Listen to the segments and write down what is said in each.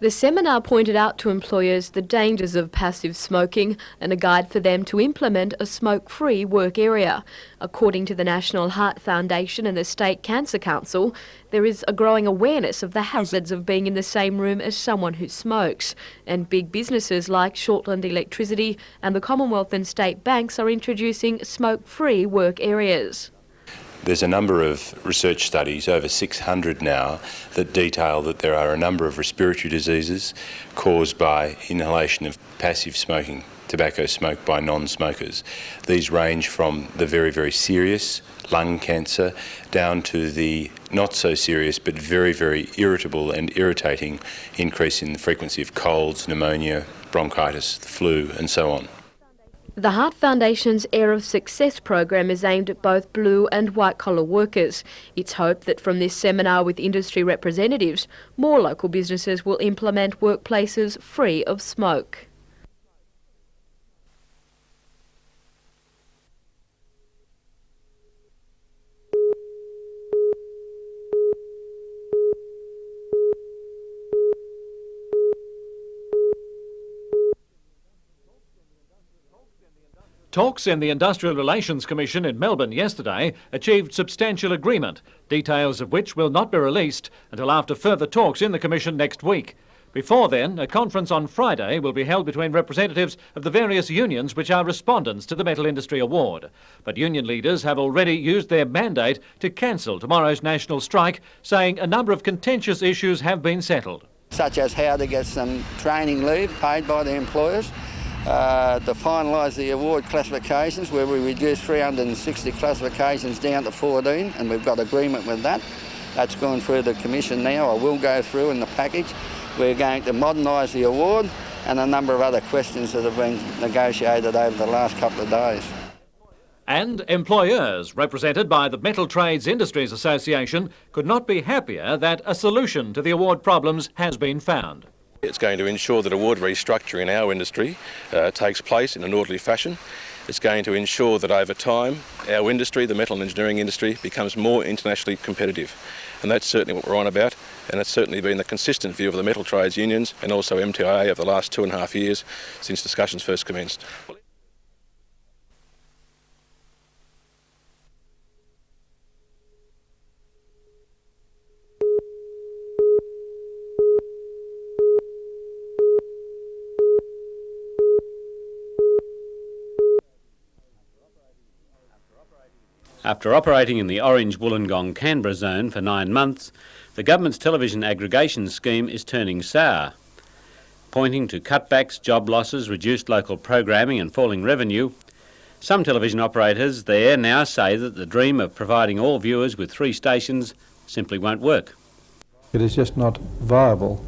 The seminar pointed out to employers the dangers of passive smoking and a guide for them to implement a smoke-free work area. According to the National Heart Foundation and the State Cancer Council, there is a growing awareness of the hazards of being in the same room as someone who smokes. And big businesses like Shortland Electricity and the Commonwealth and state banks are introducing smoke-free work areas. There's a number of research studies, over 600 now, that detail that there are a number of respiratory diseases caused by inhalation of passive smoking, tobacco smoke by non-smokers. These range from the very, very serious lung cancer down to the not so serious but very, very irritable and irritating increase in the frequency of colds, pneumonia, bronchitis, the flu and so on. The Heart Foundation's Air of Success program is aimed at both blue and white-collar workers. It's hoped that from this seminar with industry representatives, more local businesses will implement workplaces free of smoke. Talks in the Industrial Relations Commission in Melbourne yesterday achieved substantial agreement, details of which will not be released until after further talks in the Commission next week. Before then, a conference on Friday will be held between representatives of the various unions which are respondents to the Metal Industry Award. But union leaders have already used their mandate to cancel tomorrow's national strike, saying a number of contentious issues have been settled. Such as how to get some training leave paid by the employers, to finalise the award classifications, where we reduced 360 classifications down to 14, and we've got agreement with that. That's gone through the Commission now, or will go through in the package. We're going to modernise the award and a number of other questions that have been negotiated over the last couple of days. And employers, represented by the Metal Trades Industries Association, could not be happier that a solution to the award problems has been found. It's going to ensure that award restructuring in our industry takes place in an orderly fashion. It's going to ensure that over time our industry, the metal and engineering industry, becomes more internationally competitive. And that's certainly what we're on about, and it's certainly been the consistent view of the metal trades unions and also MTIA over the last 2.5 years since discussions first commenced. After operating in the orange Wollongong Canberra zone for 9 months, the government's television aggregation scheme is turning sour. Pointing to cutbacks, job losses, reduced local programming and falling revenue, some television operators there now say that the dream of providing all viewers with 3 stations simply won't work. It is just not viable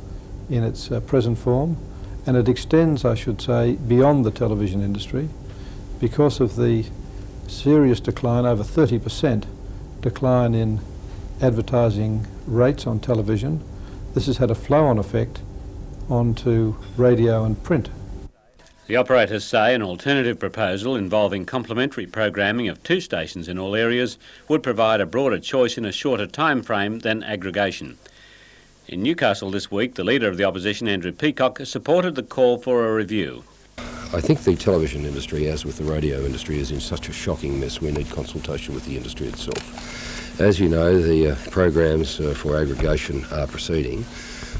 in its present form, and it extends, I should say, beyond the television industry because of the serious decline, over 30% decline in advertising rates on television. This has had a flow-on effect onto radio and print. The operators say an alternative proposal involving complementary programming of 2 stations in all areas would provide a broader choice in a shorter time frame than aggregation. In Newcastle this week, the leader of the opposition, Andrew Peacock, supported the call for a review. I think the television industry, as with the radio industry, is in such a shocking mess we need consultation with the industry itself. As you know, the programs for aggregation are proceeding,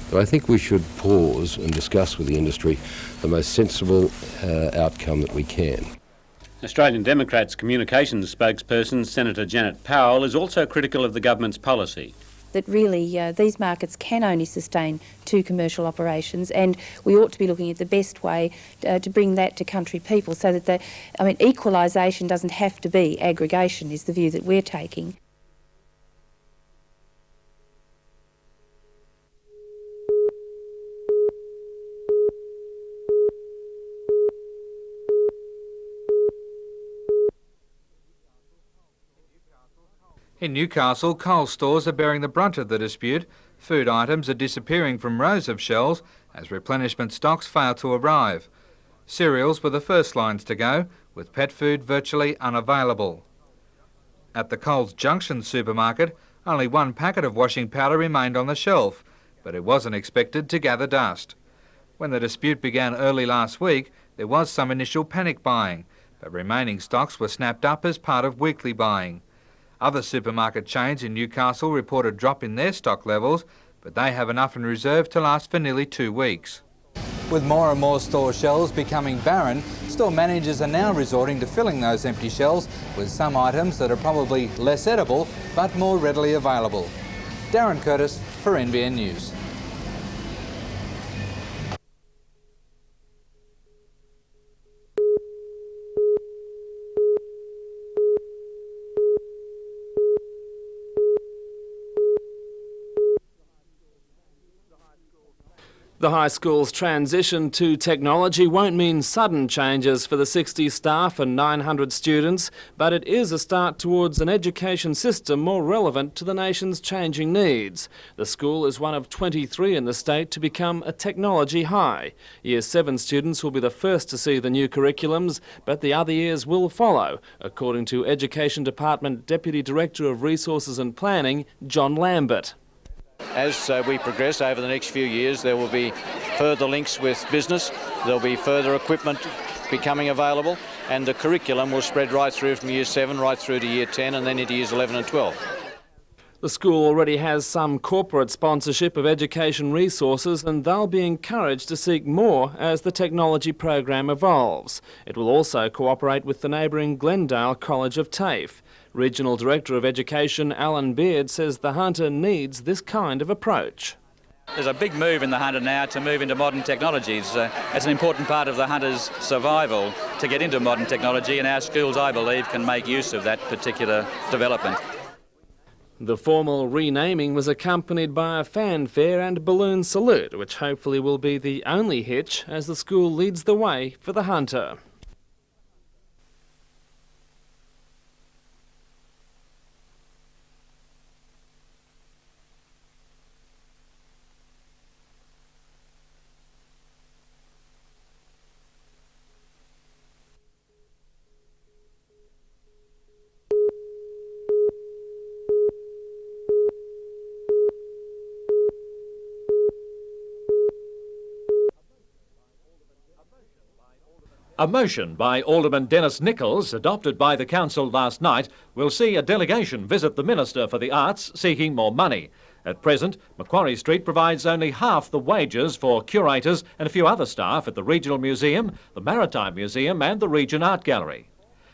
but I think we should pause and discuss with the industry the most sensible outcome that we can. Australian Democrats communications spokesperson Senator Janet Powell is also critical of the government's policy. That really these markets can only sustain 2 commercial operations, and we ought to be looking at the best way to bring that to country people so that equalisation doesn't have to be aggregation, is the view that we're taking. In Newcastle, coal stores are bearing the brunt of the dispute. Food items are disappearing from rows of shelves as replenishment stocks fail to arrive. Cereals were the first lines to go, with pet food virtually unavailable. At the Coles Junction supermarket, only 1 packet of washing powder remained on the shelf. but it wasn't expected to gather dust. When the dispute began early last week, there was some initial panic buying, but remaining stocks were snapped up as part of weekly buying. Other supermarket chains in Newcastle report a drop in their stock levels, but they have enough in reserve to last for nearly 2 weeks. With more and more store shelves becoming barren, store managers are now resorting to filling those empty shelves with some items that are probably less edible but more readily available. Darren Curtis for NBN News. The high school's transition to technology won't mean sudden changes for the 60 staff and 900 students, but it is a start towards an education system more relevant to the nation's changing needs. The school is one of 23 in the state to become a technology high. Year 7 students will be the first to see the new curriculums, but the other years will follow, according to Education Department Deputy Director of Resources and Planning, John Lambert. As we progress over the next few years, there will be further links with business, there will be further equipment becoming available, and the curriculum will spread right through from year 7 right through to year 10 and then into years 11 and 12. The school already has some corporate sponsorship of education resources, and they'll be encouraged to seek more as the technology program evolves. It will also cooperate with the neighbouring Glendale College of TAFE. Regional Director of Education Alan Beard says the Hunter needs this kind of approach. There's a big move in the Hunter now to move into modern technologies. It's an important part of the Hunter's survival to get into modern technology, and our schools, I believe, can make use of that particular development. The formal renaming was accompanied by a fanfare and balloon salute, which hopefully will be the only hitch as the school leads the way for the Hunter. A motion by Alderman Dennis Nichols, adopted by the Council last night, will see a delegation visit the Minister for the Arts seeking more money. At present, Macquarie Street provides only half the wages for curators and a few other staff at the Regional Museum, the Maritime Museum and the Region Art Gallery.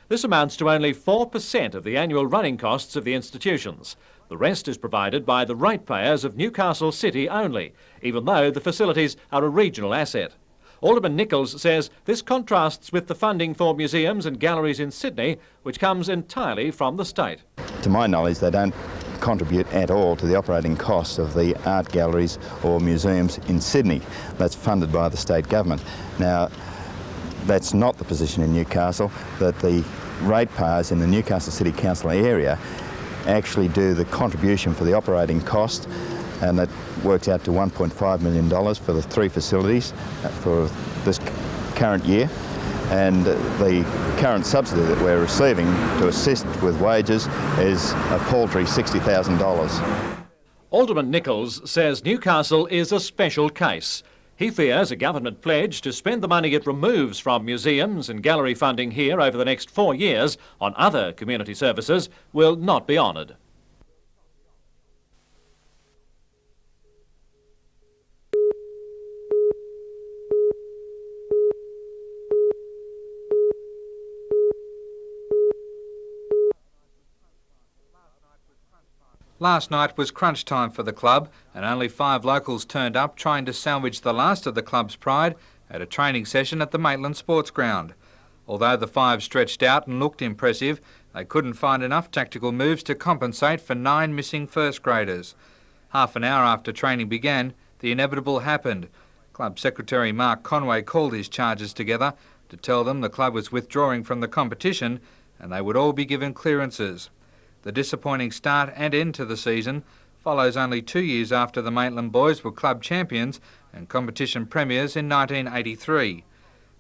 This amounts to only 4% of the annual running costs of the institutions. The rest is provided by the ratepayers of Newcastle City only, even though the facilities are a regional asset. Alderman Nichols says this contrasts with the funding for museums and galleries in Sydney, which comes entirely from the state. To my knowledge, they don't contribute at all to the operating costs of the art galleries or museums in Sydney. That's funded by the state government. Now, that's not the position in Newcastle, that the ratepayers in the Newcastle City Council area actually do the contribution for the operating cost, and that works out to $1.5 million for the 3 facilities for this current year. And the current subsidy that we're receiving to assist with wages is a paltry $60,000. Alderman Nichols says Newcastle is a special case. He fears a government pledge to spend the money it removes from museums and gallery funding here over the next 4 years on other community services will not be honoured. Last night was crunch time for the club, and only 5 locals turned up trying to salvage the last of the club's pride at a training session at the Maitland Sports Ground. Although the 5 stretched out and looked impressive, they couldn't find enough tactical moves to compensate for 9 missing first graders. Half an hour after training began, the inevitable happened. Club Secretary Mark Conway called his charges together to tell them the club was withdrawing from the competition and they would all be given clearances. The disappointing start and end to the season follows only 2 years after the Maitland boys were club champions and competition premiers in 1983.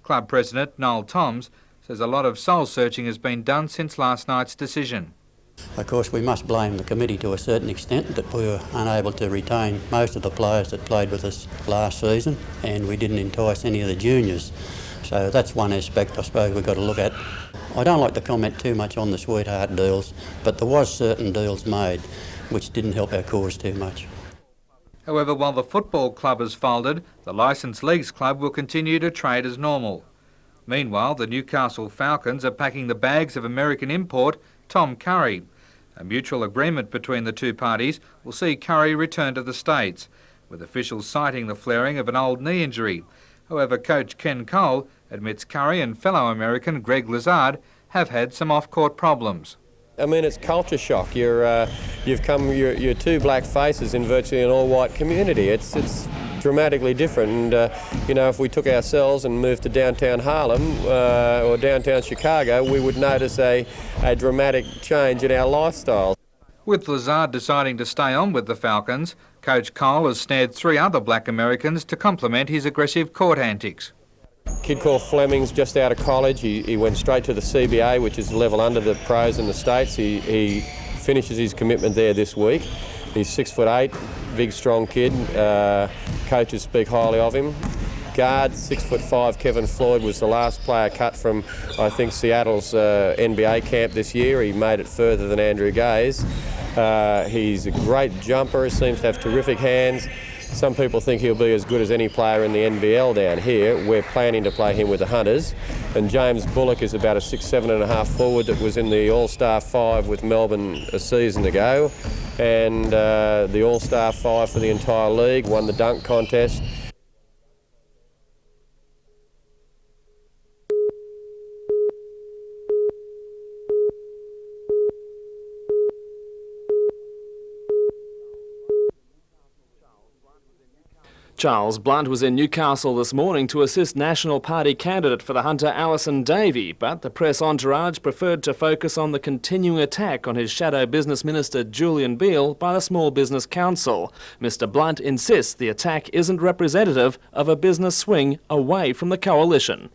Club President Noel Toms says a lot of soul-searching has been done since last night's decision. Of course, we must blame the committee to a certain extent that we were unable to retain most of the players that played with us last season, and we didn't entice any of the juniors. So that's one aspect I suppose we've got to look at. I don't like to comment too much on the sweetheart deals, but there was certain deals made which didn't help our cause too much. However, while the football club has folded, the licensed leagues club will continue to trade as normal. Meanwhile, the Newcastle Falcons are packing the bags of American import Tom Curry. A mutual agreement between the two parties will see Curry return to the States, with officials citing the flaring of an old knee injury. However, coach Ken Cole admits Curry and fellow American Greg Lazard have had some off-court problems. I mean, it's culture shock. You're two black faces in virtually an all-white community. It's dramatically different. And, you know, if we took ourselves and moved to downtown Harlem or downtown Chicago, we would notice a dramatic change in our lifestyle. With Lazard deciding to stay on with the Falcons, Coach Cole has snared 3 other black Americans to complement his aggressive court antics. Kid called Fleming's just out of college. He went straight to the CBA, which is a level under the pros in the States. He finishes his commitment there this week. He's 6'8", big, strong kid. Coaches speak highly of him. Guard, 6'5", Kevin Floyd was the last player cut from, I think, Seattle's NBA camp this year. He made it further than Andrew Gaze. He's a great jumper, seems to have terrific hands. Some people think he'll be as good as any player in the NBL down here. We're planning to play him with the Hunters. And James Bullock is about a 6'7.5" forward that was in the All-Star 5 with Melbourne a season ago. And the All-Star 5 for the entire league, won the dunk contest. Charles Blunt was in Newcastle this morning to assist National Party candidate for the Hunter Alison Davey, but the press entourage preferred to focus on the continuing attack on his shadow business minister Julian Beale by the Small Business Council. Mr Blunt insists the attack isn't representative of a business swing away from the coalition.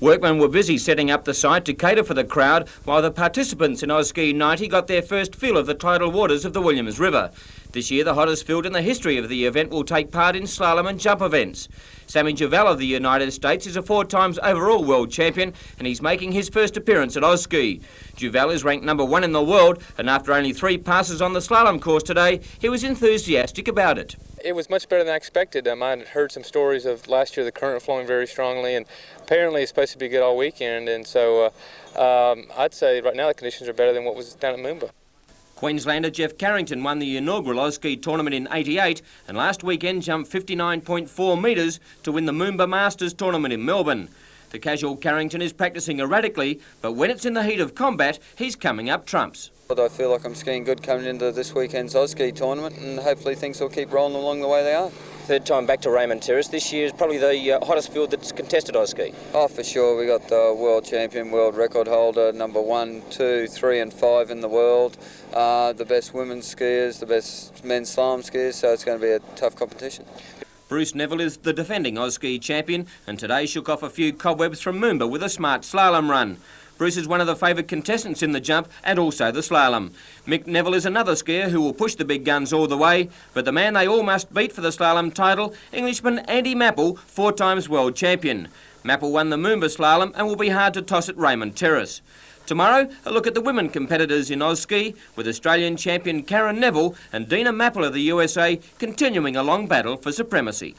Workmen were busy setting up the site to cater for the crowd while the participants in Auski 90 got their first feel of the tidal waters of the Williams River. This year, the hottest field in the history of the event will take part in slalom and jump events. Sammy Duval of the United States is a 4 times overall world champion and he's making his first appearance at Auski. Duval is ranked number 1 in the world and after only 3 passes on the slalom course today, he was enthusiastic about it. It was much better than I expected. I had heard some stories of last year the current flowing very strongly, and apparently it's supposed to be good all weekend. And so I'd say right now the conditions are better than what was down at Moomba. Queenslander Jeff Carrington won the inaugural Auski tournament in '88 and last weekend jumped 59.4 metres to win the Moomba Masters tournament in Melbourne. The casual Carrington is practising erratically, but when it's in the heat of combat, he's coming up trumps. I feel like I'm skiing good coming into this weekend's Auski tournament, and hopefully things will keep rolling along the way they are. Third time back to Raymond Terrace. This year is probably the hottest field that's contested Auski. Oh, for sure. We got the world champion, world record holder, number 1, 2, 3 and 5 in the world, the best women's skiers, the best men's slalom skiers, so it's going to be a tough competition. Bruce Neville is the defending Auski champion and today shook off a few cobwebs from Moomba with a smart slalom run. Bruce is one of the favoured contestants in the jump and also the slalom. Mick Neville is another skier who will push the big guns all the way, but the man they all must beat for the slalom title, Englishman Andy Mapple, 4 times world champion. Mappel won the Moomba slalom and will be hard to toss at Raymond Terrace. Tomorrow, a look at the women competitors in Auski, with Australian champion Karen Neville and Dina Mappel of the USA continuing a long battle for supremacy.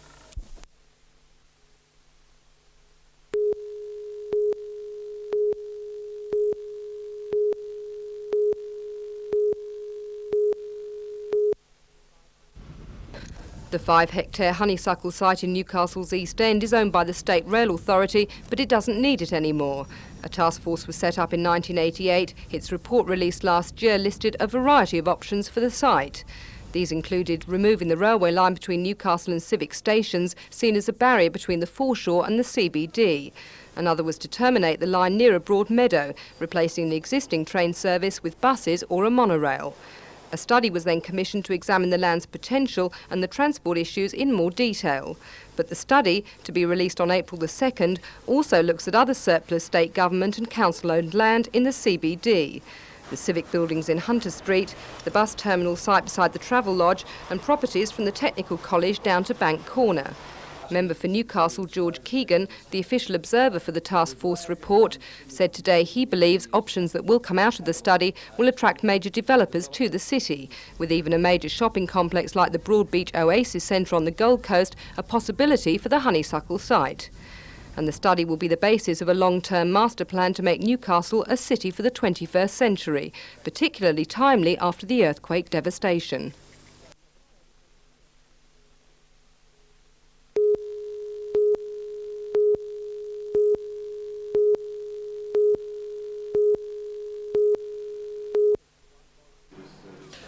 The 5-hectare honeysuckle site in Newcastle's East End is owned by the State Rail Authority, but it doesn't need it anymore. A task force was set up in 1988. Its report released last year listed a variety of options for the site. These included removing the railway line between Newcastle and Civic stations, seen as a barrier between the foreshore and the CBD. Another was to terminate the line near a broad meadow, replacing the existing train service with buses or a monorail. A study was then commissioned to examine the land's potential and the transport issues in more detail. But the study, to be released on April the 2nd, also looks at other surplus state government and council-owned land in the CBD. The civic buildings in Hunter Street, the bus terminal site beside the Travel Lodge and properties from the Technical College down to Bank Corner. Member for Newcastle George Keegan, the official observer for the task force report, said today he believes options that will come out of the study will attract major developers to the city, with even a major shopping complex like the Broadbeach Oasis Centre on the Gold Coast a possibility for the honeysuckle site. And the study will be the basis of a long-term master plan to make Newcastle a city for the 21st century, particularly timely after the earthquake devastation.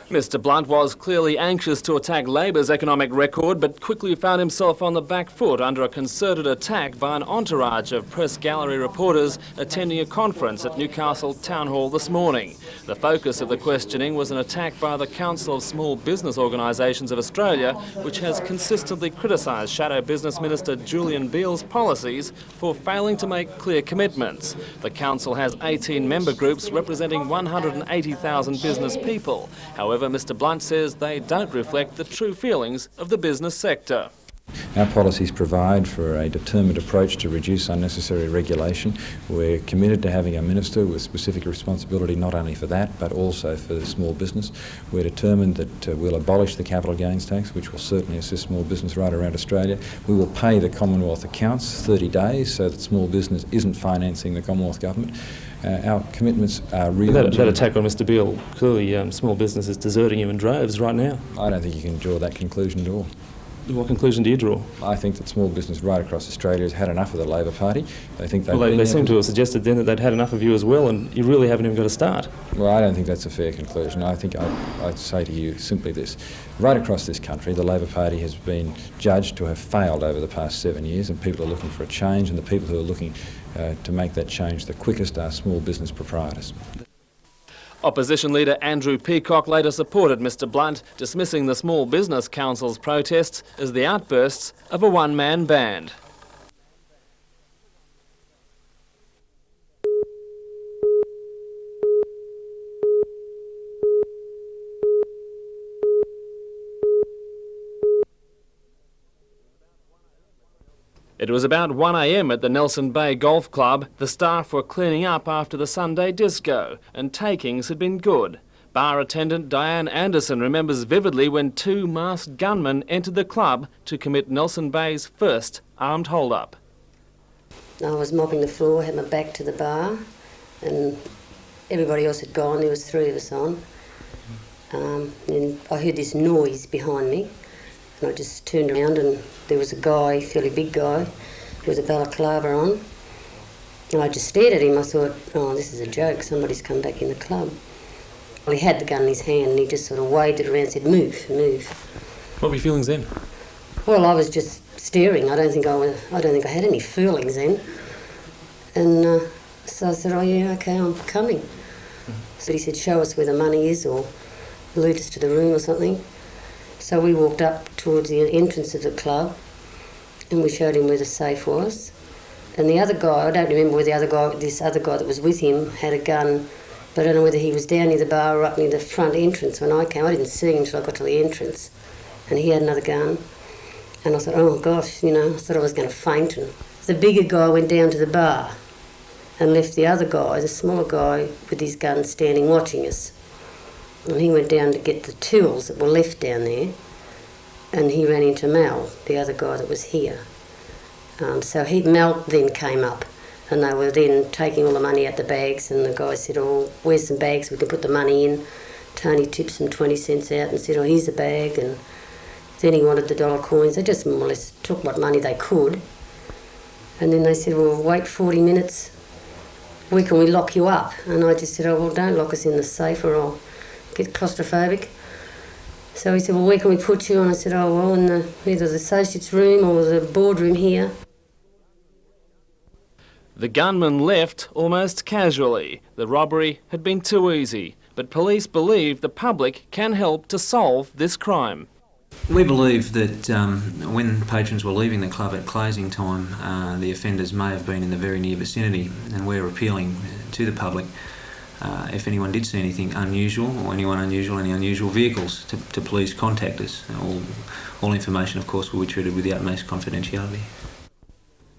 Mr Blunt was clearly anxious to attack Labor's economic record, but quickly found himself on the back foot under a concerted attack by an entourage of press gallery reporters attending a conference at Newcastle Town Hall this morning. The focus of the questioning was an attack by the Council of Small Business Organisations of Australia, which has consistently criticised Shadow Business Minister Julian Beale's policies for failing to make clear commitments. The council has 18 member groups representing 180,000 business people. However, Mr Blunt says they don't reflect the true feelings of the business sector. Our policies provide for a determined approach to reduce unnecessary regulation. We're committed to having a minister with specific responsibility not only for that but also for the small business. We're determined that we'll abolish the capital gains tax, which will certainly assist small business right around Australia. We will pay the Commonwealth accounts 30 days so that small business isn't financing the Commonwealth government. Our commitments are real. That attack on Mr Beale, clearly small business is deserting him in droves right now. I don't think you can draw that conclusion at all. What conclusion do you draw? I think that small business right across Australia has had enough of the Labor Party. They think they seem to have suggested then that they'd had enough of you as well, and you really haven't even got a start. Well, I don't think that's a fair conclusion. I think I'd say to you simply this. Right across this country, the Labor Party has been judged to have failed over the past 7 years, and people are looking for a change, and the people who are looking to make that change the quickest are small business proprietors. Opposition leader Andrew Peacock later supported Mr Blunt, dismissing the Small Business Council's protests as the outbursts of a one-man band. It was about 1 a.m. at the Nelson Bay Golf Club. The staff were cleaning up after the Sunday disco, and takings had been good. Bar attendant Diane Anderson remembers vividly when 2 masked gunmen entered the club to commit Nelson Bay's first armed hold-up. I was mopping the floor, had my back to the bar, and everybody else had gone. There was 3 of us on. And I heard this noise behind me. And I just turned around and there was a guy, fairly big guy, with a balaclava on. And I just stared at him. I thought, oh, this is a joke, somebody's come back in the club. Well, he had the gun in his hand and he just sort of waved it around and said, move, move. What were your feelings then? Well, I was just staring. I don't think I had any feelings then. And so I said, oh yeah, okay, I'm coming. But he said, show us where the money is or lead us to the room or something. So we walked up towards the entrance of the club and we showed him where the safe was. And the other guy, I don't remember where this other guy that was with him had a gun, but I don't know whether he was down near the bar or up near the front entrance when I came. I didn't see him until I got to the entrance. And he had another gun. And I thought, oh gosh, I thought I was going to faint. And the bigger guy went down to the bar and left the other guy, the smaller guy, with his gun standing watching us. And he went down to get the tools that were left down there, and he ran into Mel, the other guy that was here. So Mel then came up, and they were then taking all the money out the bags, and the guy said, "Oh, where's some bags we can put the money in?" Tony tipped some 20 cents out and said, "Oh, here's a bag," and then he wanted the dollar coins. They just more or less took what money they could. And then they said, "Well, wait 40 minutes. Where can we lock you up?" And I just said, "Oh, well, don't lock us in the safe or I'll get claustrophobic." So he said, "Well, where can we put you?" And I said, "Oh, well, in either the associate's room or the boardroom here." The gunman left almost casually. The robbery had been too easy, but police believe the public can help to solve this crime. We believe that when patrons were leaving the club at closing time, the offenders may have been in the very near vicinity, and we're appealing to the public if anyone did see anything unusual or any unusual vehicles to please contact us. All information, of course, will be treated with the utmost confidentiality.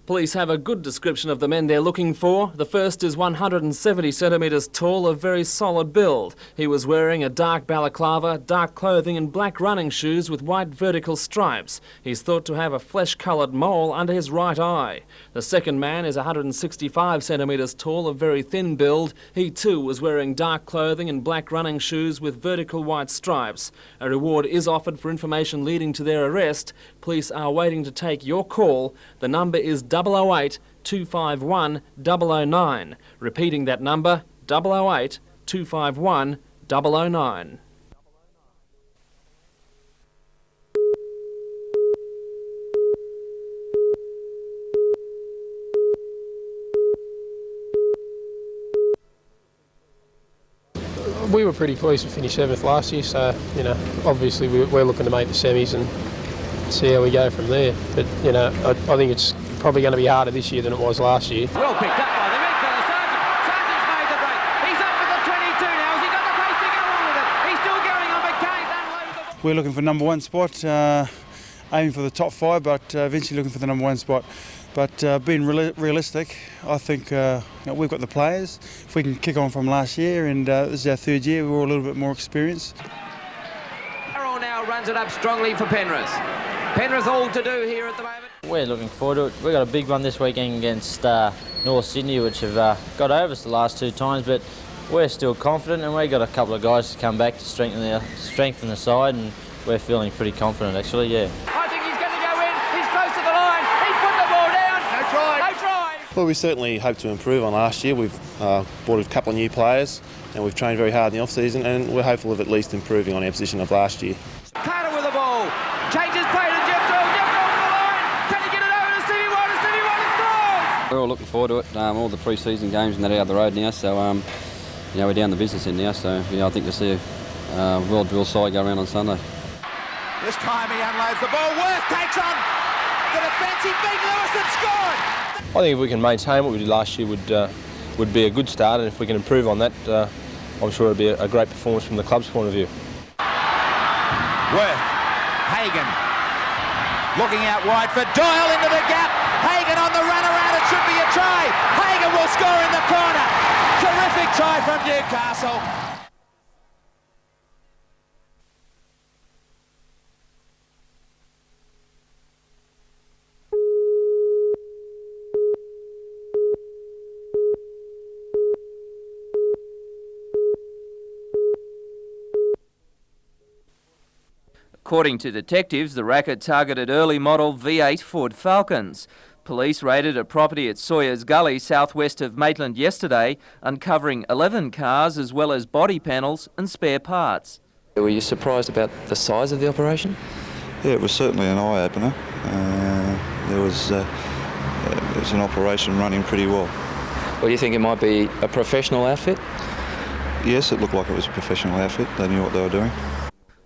Police have a good description of the men they're looking for. The first is 170 centimetres tall, of very solid build. He was wearing a dark balaclava, dark clothing and black running shoes with white vertical stripes. He's thought to have a flesh-coloured mole under his right eye. The second man is 165 centimetres tall, of very thin build. He too was wearing dark clothing and black running shoes with vertical white stripes. A reward is offered for information leading to their arrest. Police are waiting to take your call. The number is 008 251 009. Repeating that number, 008 251 009. We were pretty pleased to finish 7th last year, so, obviously we're looking to make the semis and see how we go from there. But, I think it's probably going to be harder this year than it was last year. Well picked up by the red fella, Sargent. Sargent's made the break. He's up for the 22 now. Has he got the pace to go on with it? He's still going on, but Kane's unloaded. We're looking for number 1 spot, aiming for the top 5, but eventually looking for the number 1 spot. But being realistic, I think we've got the players. If we can kick on from last year, and this is our 3rd year, we're all a little bit more experienced. Carroll now runs it up strongly for Penrith. Penrith all to do here at the moment. We're looking forward to it. We've got a big one this weekend against North Sydney, which have got over us the last 2 times, but we're still confident, and we've got a couple of guys to come back to strengthen the side, and we're feeling pretty confident actually, yeah. I think he's going to go in. He's close to the line. He's put the ball down. No try. No try. Well, we certainly hope to improve on last year. We've brought a couple of new players, and we've trained very hard in the off-season, and we're hopeful of at least improving on our position of last year. Carter with the ball. Changes play to Jeff Doyle. Jeff Doyle to the line. Can he get it over to Stevie Waters? Stevie Waters scores! We're all looking forward to it. All the pre-season games and that out the road now, so we're down the business end now, so I think we'll see a well-drilled side go around on Sunday. This time he unloads the ball. Worth takes on the defence. He beat Lewis and scored. I think if we can maintain what we did last year would be a good start, and if we can improve on that, I'm sure it'll be a great performance from the club's point of view. Worth, Hagan, looking out wide for Doyle into the gap. Hagan on the run around. It should be a try. Hagan will score in the corner. Terrific try from Newcastle. According to detectives, the racket targeted early model V8 Ford Falcons. Police raided a property at Sawyers Gully, southwest of Maitland yesterday, uncovering 11 cars as well as body panels and spare parts. Were you surprised about the size of the operation? Yeah, it was certainly an eye-opener. It was an operation running pretty well. Well, do you think it might be a professional outfit? Yes, it looked like it was a professional outfit. They knew what they were doing.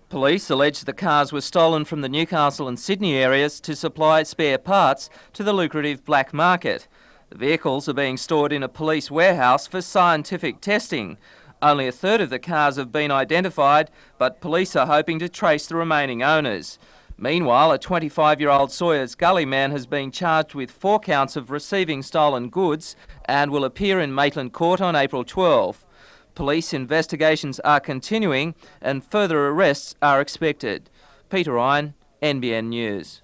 Police allege the cars were stolen from the Newcastle and Sydney areas to supply spare parts to the lucrative black market. The vehicles are being stored in a police warehouse for scientific testing. Only a third of the cars have been identified, but police are hoping to trace the remaining owners. Meanwhile, a 25-year-old Sawyers Gully man has been charged with 4 counts of receiving stolen goods and will appear in Maitland Court on April 12. Police investigations are continuing and further arrests are expected. Peter Ryan, NBN News.